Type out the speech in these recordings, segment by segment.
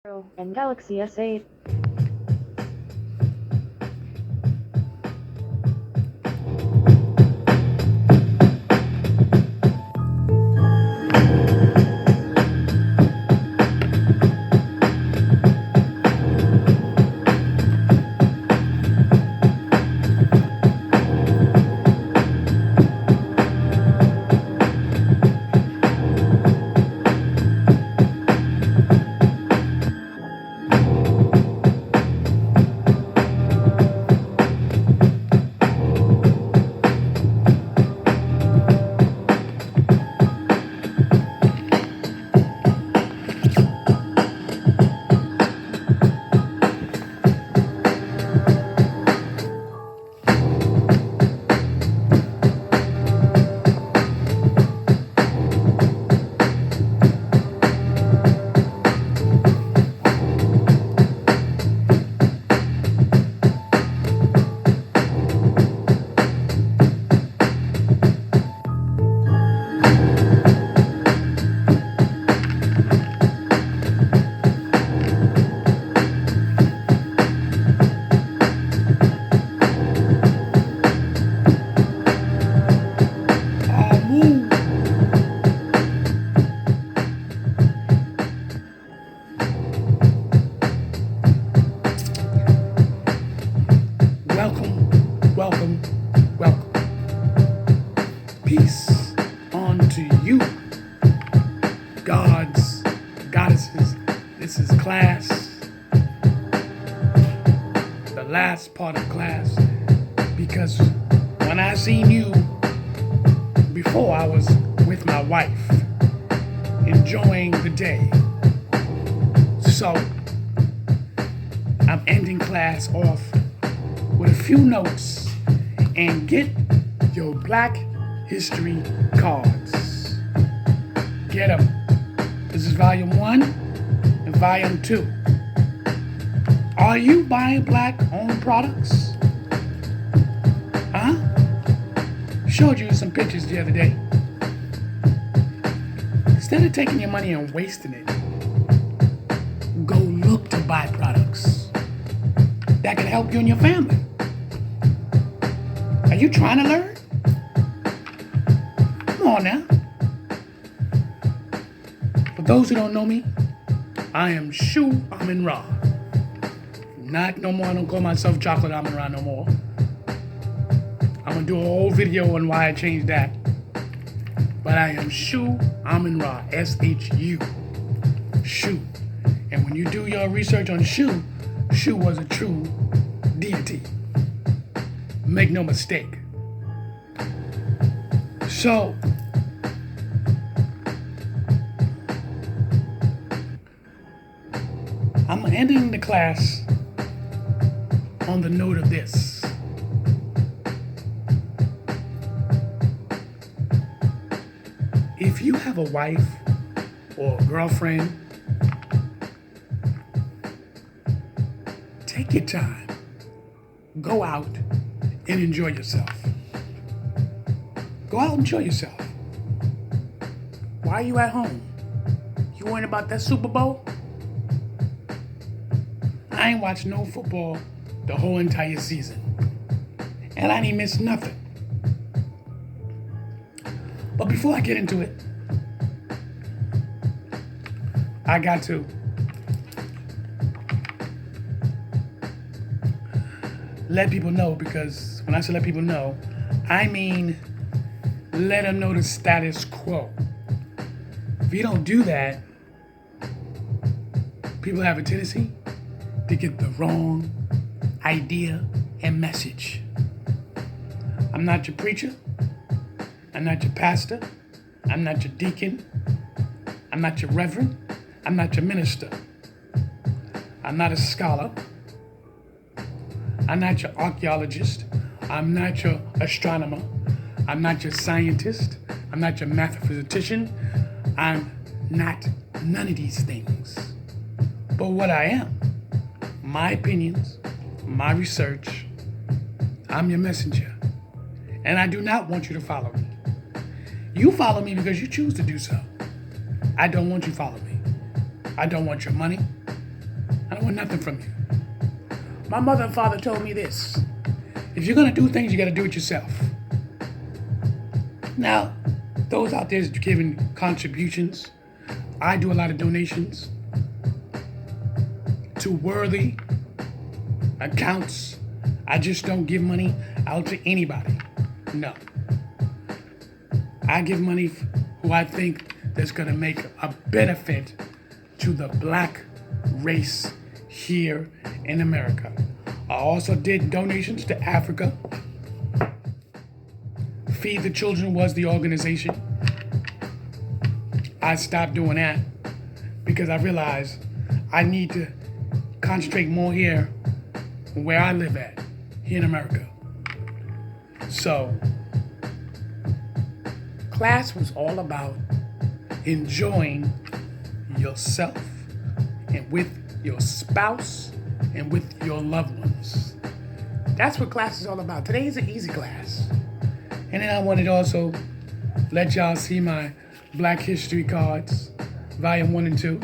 and Galaxy S8. Amun. Welcome, welcome, welcome. Peace unto you, gods, goddesses. This is class, the last part of class, because when I seen you before, I was with my wife, enjoying the day. So, I'm ending class off with a few notes, and get your Black History cards. Get them. This is volume 1 and volume 2. Are you buying black-owned products? Huh? Showed you some pictures the other day. Instead of taking your money and wasting it, go look to buy products that can help you and your family. Are you trying to learn? Come on now. For those who don't know me, I am SHU AMUN RA. Not no more, I don't call myself Chocolate Amun Ra no more. I'm gonna do a whole video on why I changed that. But I am SHU AMUN RA, S-H-U, SHU. And when you do your research on SHU, SHU was a true deity. Make no mistake. So, I'm ending the class on the note of this. If you have a wife or a girlfriend, take your time. Go out and enjoy yourself. Go out and enjoy yourself. Why are you at home? You worrying about that Super Bowl? I ain't watched no football the whole entire season. And I didn't miss nothing. But before I get into it, I got to let people know, because when I say let people know, I mean let them know the status quo. If you don't do that, people have a tendency to get the wrong idea and message. I'm not your preacher. I'm not your pastor. I'm not your deacon. I'm not your reverend. I'm not your minister. I'm not a scholar. I'm not your archaeologist. I'm not your astronomer. I'm not your scientist. I'm not your mathematician. I'm not none of these things. But what I am, my opinions, my research, I'm your messenger. And I do not want you to follow me. You follow me because you choose to do so. I don't want you to follow me. I don't want your money. don't want nothing from you. My mother and father told me this. If you're gonna do things, you gotta do it yourself. Now, those out there giving contributions, I do a lot of donations to worthy accounts. I just don't give money out to anybody. No. I give money who I think that's gonna make a benefit to the black race here in America. I also did donations to Africa. Feed the Children was the organization. I stopped doing that because I realized I need to concentrate more here where I live at, here in America. So, class was all about enjoying yourself and with your spouse and with your loved ones. That's what class is all about. Today is an easy class. And then I wanted to also let y'all see my Black History cards, volume 1 and 2.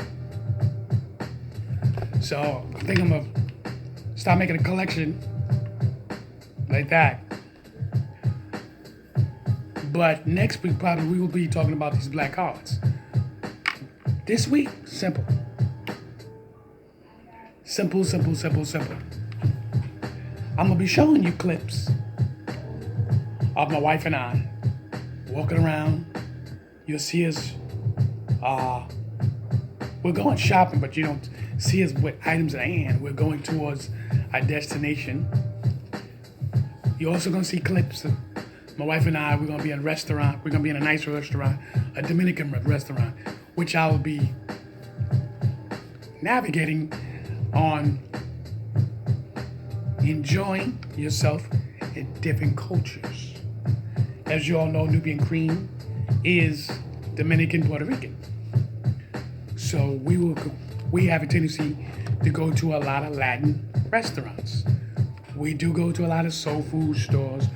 So I think I'm gonna start making a collection like that. But next week probably we will be talking about these black cards. This week, simple. Simple, simple, simple, simple. I'm gonna be showing you clips of my wife and I walking around. You'll see us, we're going shopping, but you don't see us with items in hand. We're going towards our destination. You're also gonna see clips of my wife and I. We're gonna be in a restaurant. We're gonna be in a nice restaurant, a Dominican restaurant, which I will be navigating on enjoying yourself in different cultures. As you all know, Nubian Cream is Dominican, Puerto Rican. So we have a tendency to go to a lot of Latin restaurants. We do go to a lot of soul food stores,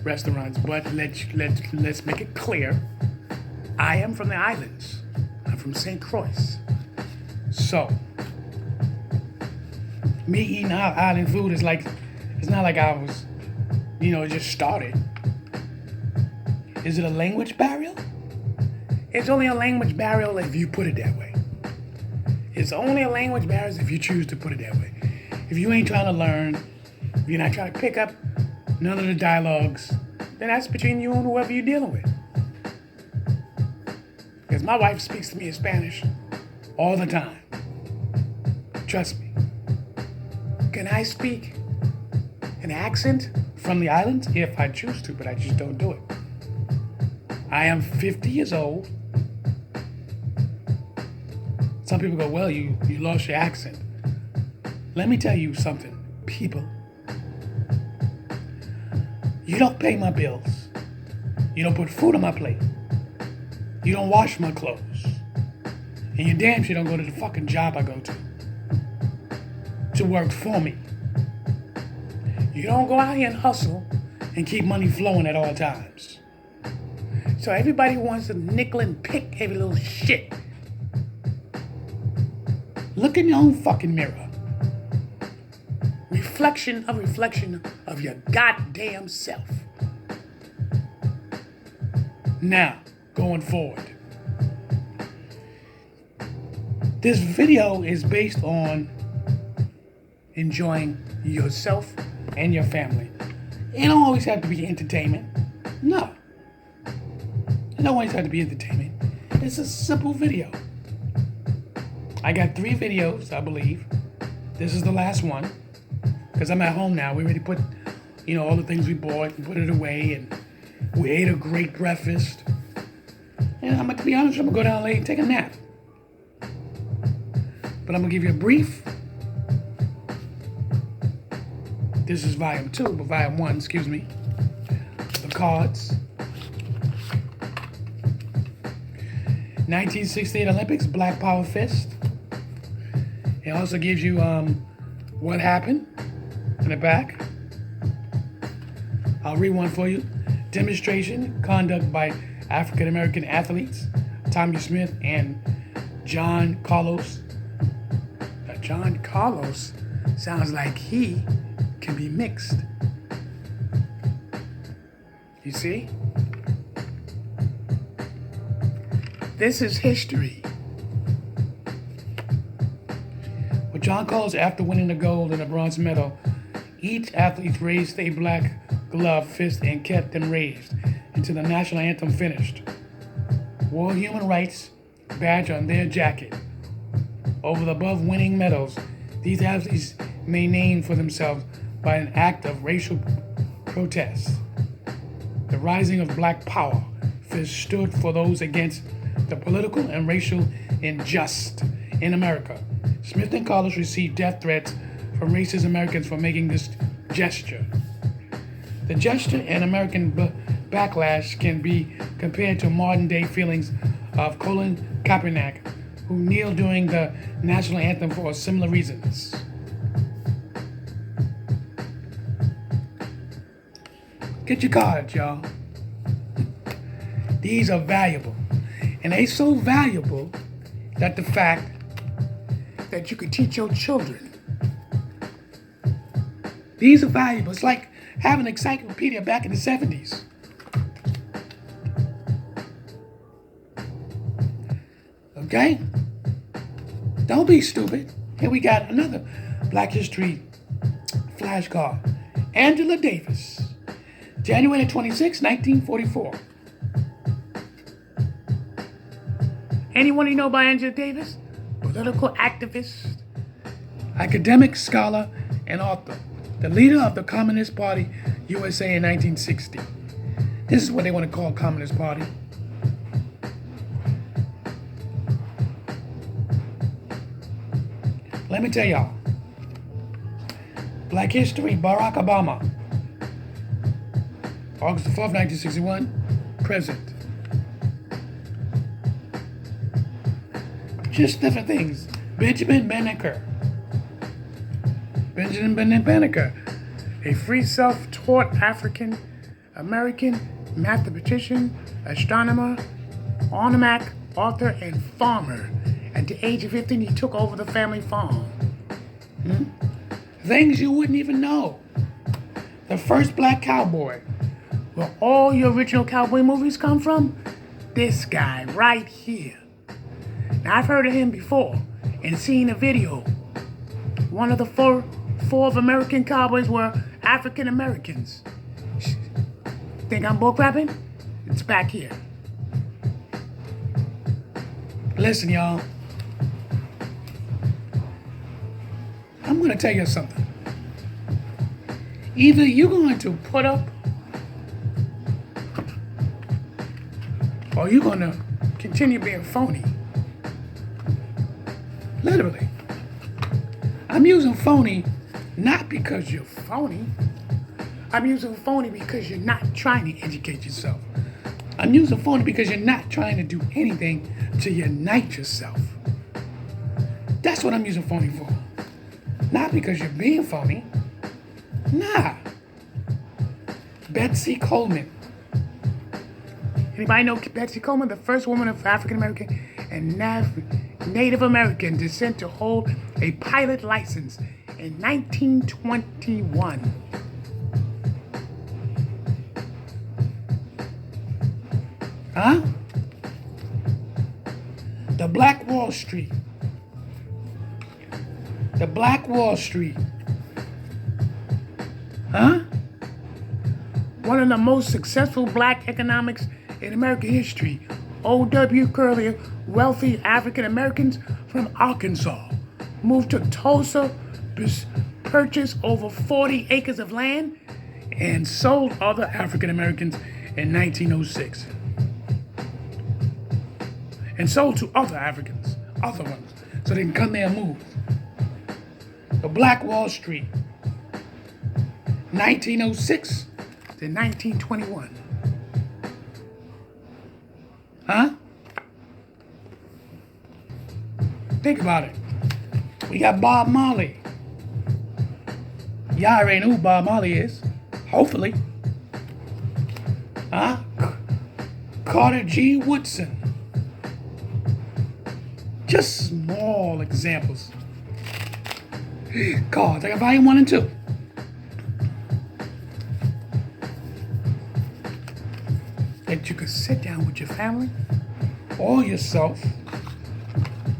restaurants, but let's make it clear. I am from the islands. I'm from St. Croix. So me eating island food is like, it's not like I was, it just started. Is it a language barrier? It's only a language barrier if you put it that way. It's only a language barrier if you choose to put it that way. If you ain't trying to learn, if you're not trying to pick up none of the dialogues, then that's between you and whoever you're dealing with. Because my wife speaks to me in Spanish all the time. Trust me. Can I speak an accent from the islands? If I choose to, but I just don't do it. I am 50 years old. Some people go, well, you lost your accent. Let me tell you something, people. You don't pay my bills. You don't put food on my plate. You don't wash my clothes. And you damn sure don't go to the fucking job I go to work for me. You don't go out here and hustle and keep money flowing at all times. So everybody wants to nickel and pick every little shit. Look in your own fucking mirror. Reflection of your goddamn self. Now, going forward. This video is based on enjoying yourself and your family. It don't always have to be entertainment. No. It don't always have to be entertainment. It's a simple video. I got 3 videos, I believe. This is the last one. Because I'm at home now. We already put, all the things we bought and put it away. And we ate a great breakfast. And I'm going to be honest, I'm going to go down late and take a nap. But I'm going to give you a brief. This is volume 2, but volume 1, excuse me. The cards. 1968 Olympics, Black Power Fist. It also gives you what happened in the back. I'll read one for you. Demonstration, conduct by African American athletes, Tommy Smith and John Carlos But John Carlos sounds like he can be mixed. You see? This is history. With John Carlos, after winning the gold and the bronze medal, each athlete raised a black gloved fist and kept them raised until the national anthem finished. Wore human rights badge on their jacket. Over the above winning medals, these athletes made name for themselves by an act of racial protest. The rising of black power fist stood for those against the political and racial injustice in America. Smith and Carlos received death threats from racist Americans for making this gesture. The gesture and American backlash can be compared to modern-day feelings of Colin Kaepernick, who kneeled during the national anthem for similar reasons. Get your cards, y'all. These are valuable. And they so valuable that the fact that you could teach your children. These are valuable. It's like having an encyclopedia back in the 70s. Okay? Don't be stupid. Here we got another Black History flashcard. Angela Davis, January 26, 1944. Anyone you know about Angela Davis? Political activist, academic scholar, and author. The leader of the Communist Party USA in 1960. This is what they want to call Communist Party. Let me tell y'all. Black History, Barack Obama. August the 4th, 1961, present. Just different things. Benjamin Banneker, a free self-taught African-American mathematician, astronomer, almanac author, and farmer. At the age of 15, he took over the family farm. Things you wouldn't even know. The first black cowboy. Where all your original cowboy movies come from? This guy right here. Now, I've heard of him before and seen a video. One of the four of American cowboys were African Americans. Think I'm bullcrapping? It's back here. Listen, y'all. I'm going to tell you something. Either you're going to put up or you're going to continue being phony. Literally. I'm using phony not because you're phony. I'm using phony because you're not trying to educate yourself. I'm using phony because you're not trying to do anything to unite yourself. That's what I'm using phony for. Not because you're being phony. Nah. Betsy Coleman. Anybody know Betsy Coleman? The first woman of African American and Native American descent to hold a pilot license in 1921. Huh? The Black Wall Street. The Black Wall Street. Huh? One of the most successful black economics in American history. O.W. Curley, wealthy African Americans from Arkansas, moved to Tulsa, purchased over 40 acres of land, and sold other African Americans in 1906. And sold to other Africans, other ones, so they can come there and move. The Black Wall Street, 1906 to 1921. Huh? Think about it. We got Bob Marley. Y'all already know who Bob Marley is. Hopefully. Huh? Carter G. Woodson. Just small examples. cards. I got volume 1 and 2. That you could sit down with your family or yourself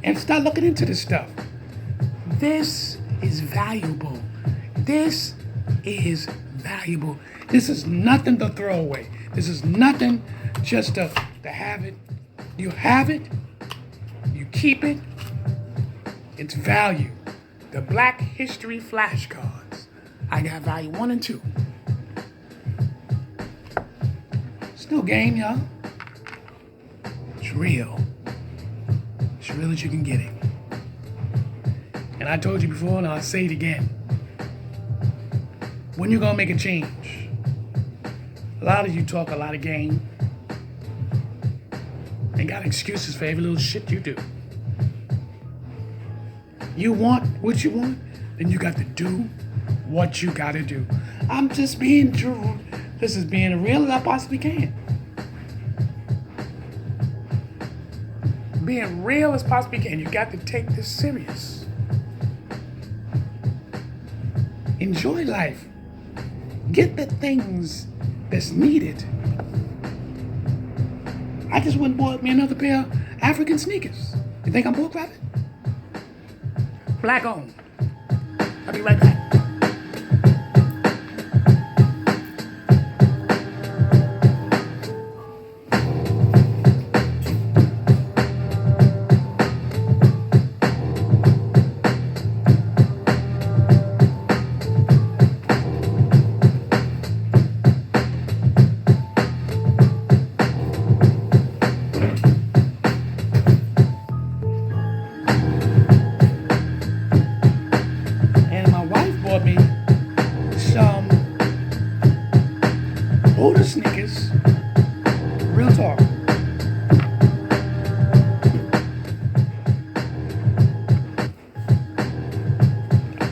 and start looking into this stuff. This is valuable. This is valuable. This is nothing to throw away. This is nothing just to have it. You have it. You keep it. It's value. The Black History flashcards. I got value 1 and 2. It's no game, y'all. It's real. It's real as you can get it. And I told you before, and I'll say it again. When you gonna make a change? A lot of you talk a lot of game and got excuses for every little shit you do. You want what you want, then you got to do what you gotta do. I'm just being true. This is being real as I possibly can. Being real as possibly can. You got to take this serious. Enjoy life. Get the things that's needed. I just went and bought me another pair of African sneakers. You think I'm bull cracking? Black owned. I'll be right back. Older sneakers, real talk.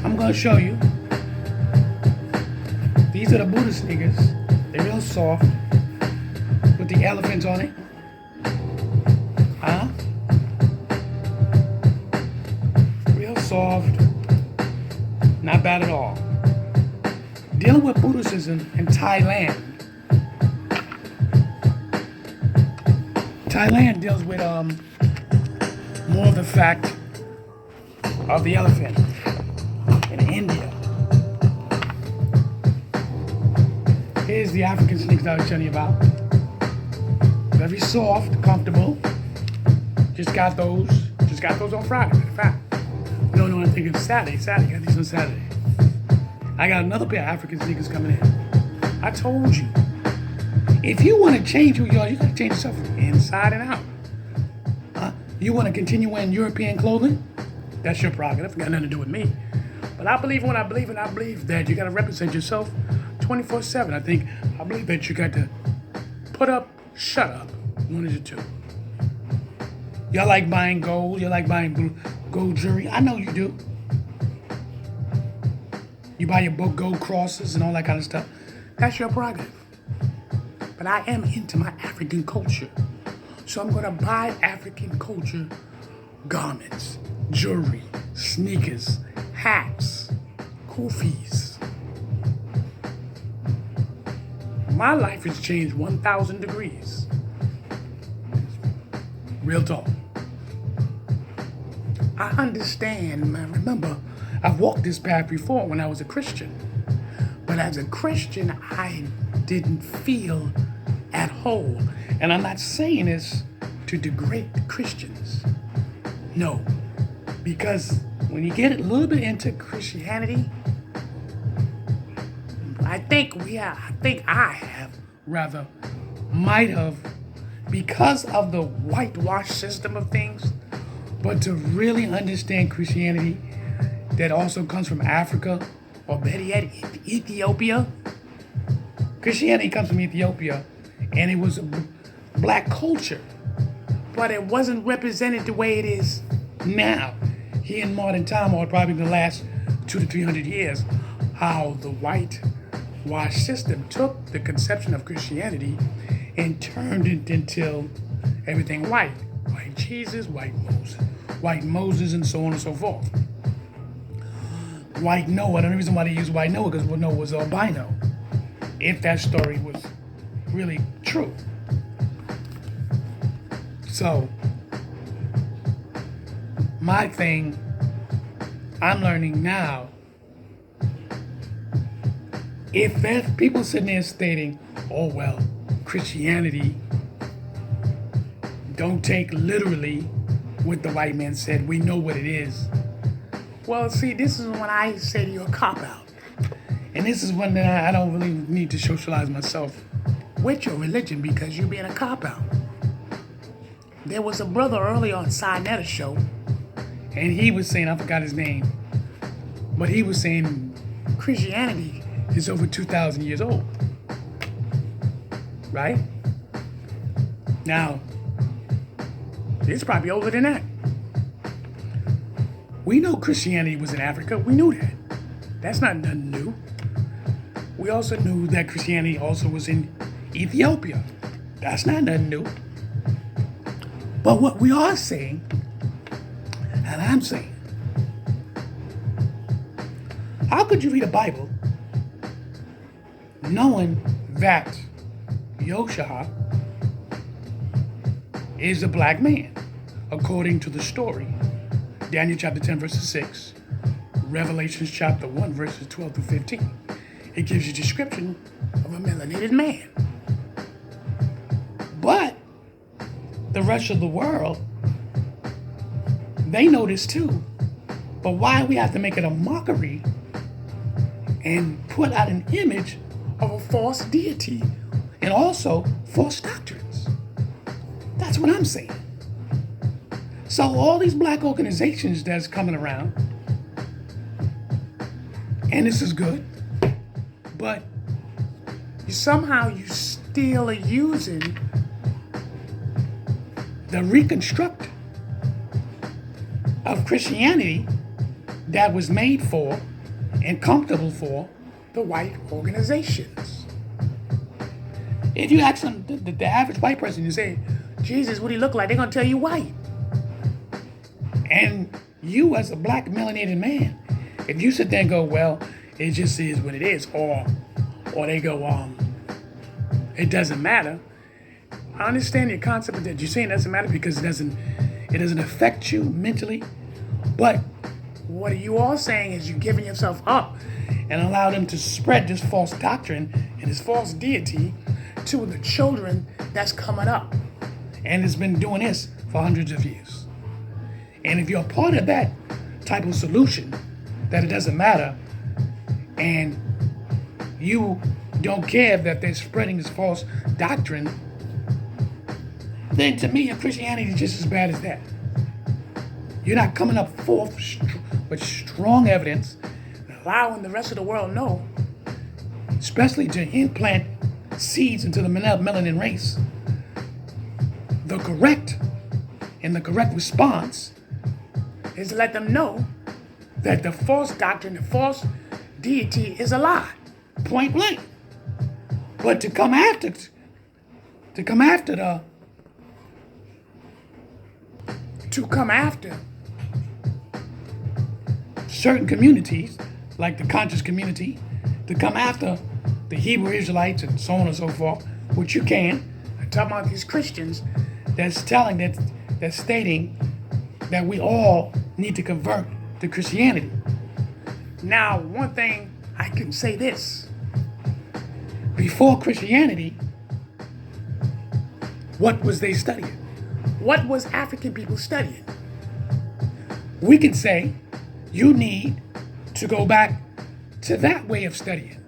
I'm gonna show you. These are the Buddha sneakers. They're real soft with the elephants on it. Real soft, not bad at all. Dealing with Buddhism in Thailand. Thailand deals with more of the fact of the elephant. In India, here's the African sneakers I was telling you about. Very soft, comfortable. Just got those on Friday. In fact, no, I think it's Saturday. Got these on Saturday. I got another pair of African sneakers coming in. I told you. If you want to change who you are, you got to change yourself from inside and out. You want to continue wearing European clothing? That's your prerogative. It got nothing to do with me. But I believe when I believe, and I believe that you got to represent yourself 24/7. I believe that you got to put up, shut up. One of the two. Y'all like buying gold. You like buying gold jewelry. I know you do. You buy your gold crosses and all that kind of stuff. That's your prerogative. But I am into my African culture. So I'm going to buy African culture garments, jewelry, sneakers, hats, kufis. My life has changed 1,000 degrees. Real talk. I understand, man. Remember, I've walked this path before when I was a Christian. But as a Christian, I didn't feel at home. And I'm not saying this to degrade Christians. No. Because when you get a little bit into Christianity, I think I might have, because of the whitewash system of things, but to really understand Christianity that also comes from Africa, or better yet, Ethiopia. Christianity comes from Ethiopia, and it was a black culture, but it wasn't represented the way it is now. Here in modern time, or probably the last 200 to 300 years, how the whitewash system took the conception of Christianity and turned it into everything white. White Jesus, white Moses, and so on and so forth. white Noah. The only reason why they used white Noah because Noah was albino. If that story was really true. So, my thing, I'm learning now, if there's people sitting there stating, oh well, Christianity don't take literally what the white man said, we know what it is. Well, see, this is when I say to you a cop-out. And this is when I don't really need to socialize myself with your religion because you're being a cop-out. There was a brother earlier on Sinetta show, and he was saying, I forgot his name, but he was saying Christianity is over 2,000 years old. Right? Now, it's probably older than that. We know Christianity was in Africa. We knew that. That's not nothing new. We also knew that Christianity also was in Ethiopia. That's not nothing new. But what we are saying, and I'm saying, how could you read a Bible knowing that Yosha is a black man, according to the story? Daniel chapter 10, verses 6, Revelations chapter 1, verses 12 through 15. It gives you a description of a melanated man. But the rest of the world, they know this too. But why we have to make it a mockery and put out an image of a false deity and also false doctrines? That's what I'm saying. So all these black organizations that's coming around, and this is good, but somehow you still are using the reconstruct of Christianity that was made for and comfortable for the white organizations. If you ask them, the average white person, you say, Jesus, what do he look like? They're going to tell you white. And you as a black melanated man, if you sit there and go, well, it just is what it is, or they go, it doesn't matter. I understand your concept that you're saying it doesn't matter because it doesn't affect you mentally. But what you all saying is you're giving yourself up and allow them to spread this false doctrine and this false deity to the children that's coming up. And it's been doing this for hundreds of years. And if you're a part of that type of solution, that it doesn't matter, and you don't care that they're spreading this false doctrine, then to me, your Christianity is just as bad as that. You're not coming up forth with strong evidence, allowing the rest of the world know, especially to implant seeds into the melanin race. The correct response is to let them know that the false doctrine, the false deity is a lie, point blank. But to come after certain communities, like the conscious community, to come after the Hebrew Israelites and so on and so forth, which you can. I'm talking about these Christians that's stating that we all need to convert to Christianity. Now, one thing I can say this. Before Christianity, what was they studying? What was African people studying? We can say you need to go back to that way of studying.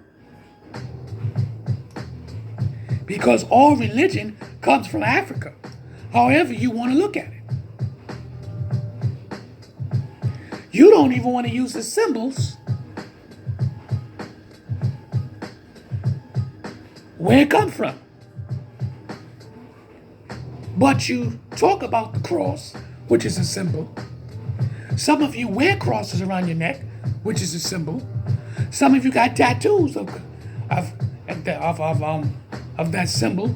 Because all religion comes from Africa, however you want to look at it. You don't even want to use the symbols where it come from. But you talk about the cross, which is a symbol. Some of you wear crosses around your neck, which is a symbol. Some of you got tattoos of that symbol,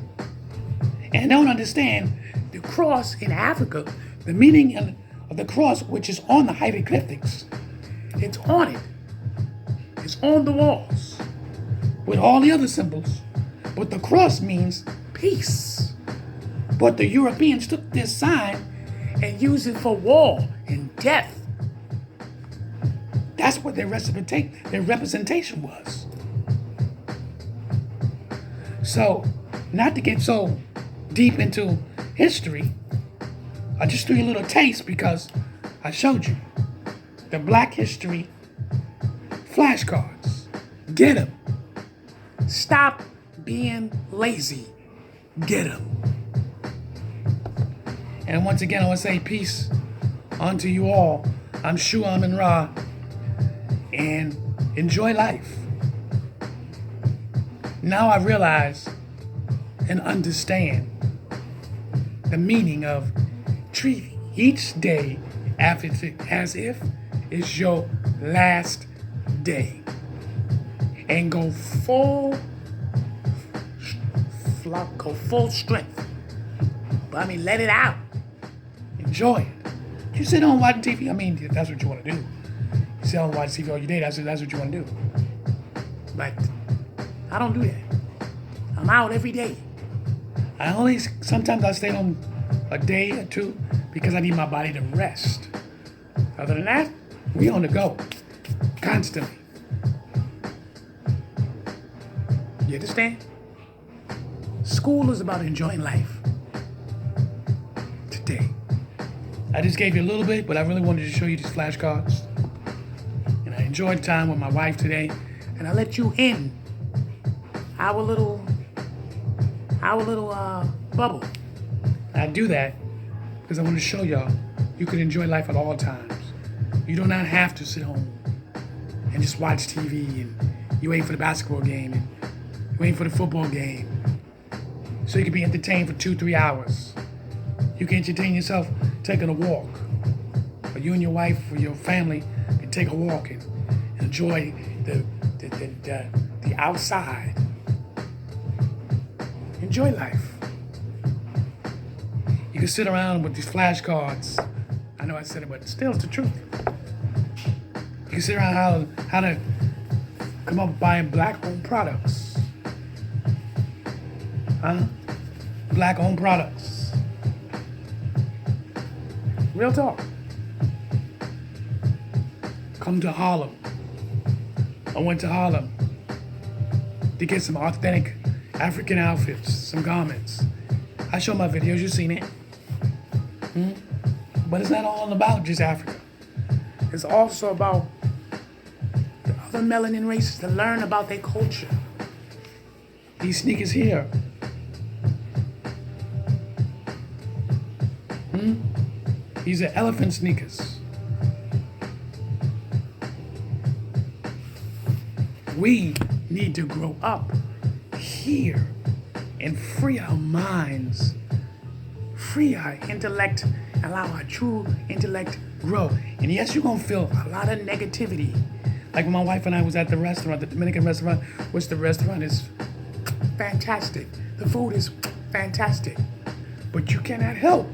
and don't understand the cross in Africa, the meaning of the cross, which is on the hieroglyphics. It's on it. signs on the walls with all the other symbols, but the cross means peace. But the Europeans took this sign and used it for war and death. That's what their representation was. So, not to get so deep into history, I just threw you a little taste because I showed you the Black History flashcards. Get them. Stop being lazy. Get them. And once again, I want to say peace unto you all. I'm SHU AMUN RA, and enjoy life. Now I realize and understand the meaning of treat each day as if it's your last day, and go full strength. But let it out. Enjoy it. You sit on watching TV. If that's what you want to do. You sit on watch TV all your day. That's what you want to do. But I don't do that. I'm out every day. Sometimes I stay home a day or two because I need my body to rest. Other than that, we on the go. Constantly. You understand? School is about enjoying life. Today. I just gave you a little bit, but I really wanted to show you these flashcards. And I enjoyed time with my wife today. And I let you in our little bubble. I do that because I want to show y'all you can enjoy life at all times. You do not have to sit home and just watch TV and you wait for the basketball game and you wait for the football game. So you can be entertained for 2-3 hours. You can entertain yourself taking a walk. Or you and your wife or your family can take a walk and enjoy the outside. Enjoy life. You can sit around with these flashcards. I know I said it, but still it's the truth. You can sit around how to come up buying black-owned products. Black-owned products. Real talk. Come to Harlem. I went to Harlem to get some authentic African outfits, some garments. I show my videos, you've seen it. But it's not all about just Africa. It's also about the other melanin races to learn about their culture. These sneakers here. These are elephant sneakers. We need to grow up here and free our minds, free our intellect, allow our true intellect grow. And yes, you're gonna feel a lot of negativity. Like when my wife and I was at the restaurant, the Dominican restaurant, which the restaurant is fantastic. The food is fantastic. But you cannot help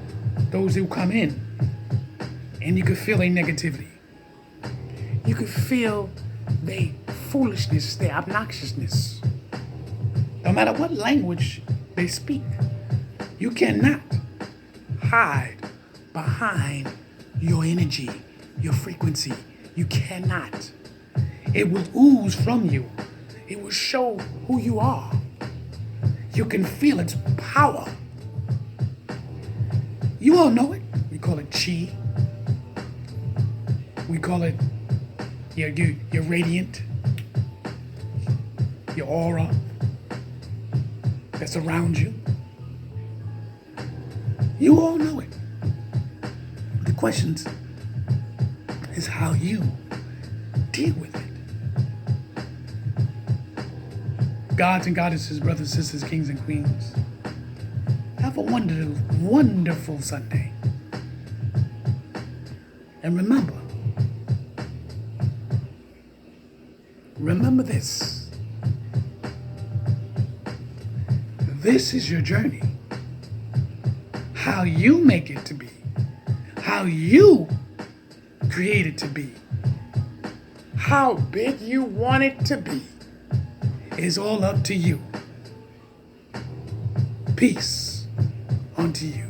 those who come in. And you can feel their negativity. You can feel their foolishness, their obnoxiousness. No matter what language they speak, you cannot hide behind your energy, your frequency. You cannot. It will ooze from you. It will show who you are. You can feel its power. You all know it. We call it chi. We call it your radiant, your aura that's around you. You all know it. The question is how you deal with it. Gods and goddesses, brothers, sisters, kings and queens, have a wonderful, wonderful Sunday. And remember this. This is your journey. How you make it to be. How you create it to be. How big you want it to be is all up to you. Peace unto you.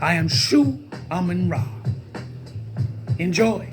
I am SHU AMUN RA. Enjoy.